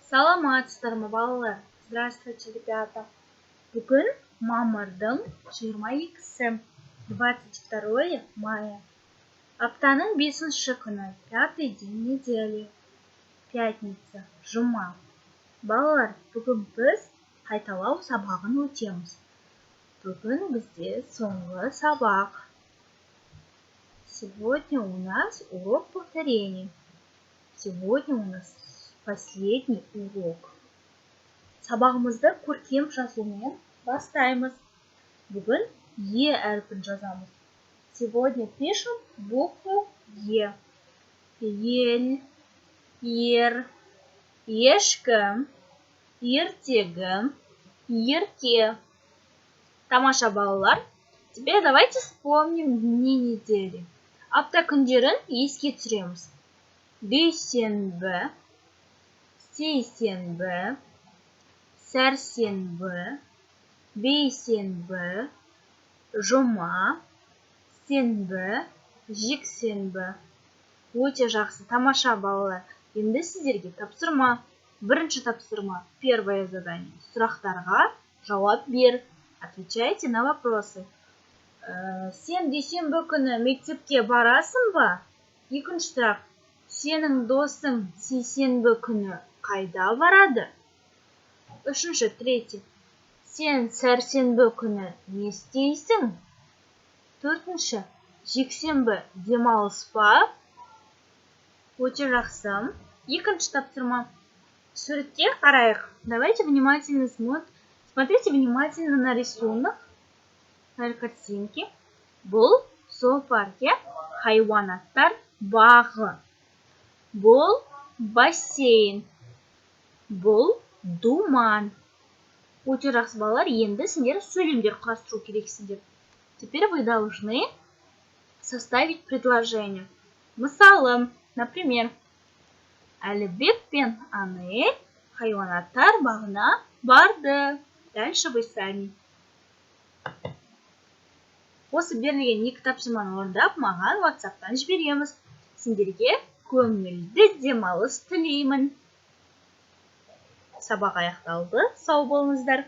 Саламатсыздар ма, балалар? Здравствуйте, ребята. Бүгін мамырдың 22-сі, 22 мая. Аптаның 5-ші күні, 5-й день недели. Пятница, жұма. Балалар, бүгін біз қайталау сабағын өтеміз. Бүгін бізде соңғы сабақ. Сегодня у нас урок повторения. Сегодня у нас последний урок. Сабағымызды көркем жазумен бастаймыз. Бүгін Е әрпін жазамыз. Сегодня пишем букву Е. Ел, ер, ешкі, ертегі, ерке. Тамаша, балалар. Теперь давайте вспомним дни недели. Апта күндерін еске түсіреміз. Дүйсенбі, сейсенбі, сәрсенбі, бейсенбі, жұма, сенбі, жексенбі. Өте жақсы, тамаша, балалар. Енді сіздерге тапсырма. Бірінші тапсырма, первое задание. Сұрақтарға жауап бер. Отвечайте на вопросы. Сен дүйсенбі күні мектепке барасың ба? Екінші сұрақ. Сенің досың сейсенбі күні қайда барады? Үшінші, третий. Сен сәрсенбі күні не істейсің? Төртінші, жексенбі демалыс па? Өте жақсы. Екінші тапсырма. Суретке қарайық. Давайте внимательно смотрите внимательно на рисунок, на картинки. Бұл зоопарке хайуанаттар бағы. Бұл бассейн. Бұл думан. Өте жақсы, балалар, енді сендер сөйлемдер құрастыру керексіңдер. Теперь вы должны составить предложение. Мысалы, например, Әлібек пен Анель хайуанаттар бағына барды. Дальше вы сами. Осы берілген екі тапсырманы орындап, маған WhatsApp-тан жібереміз. Сендерге көңілді демалыс тілеймін. Сабақ аяқталды. Сау болыңыздар.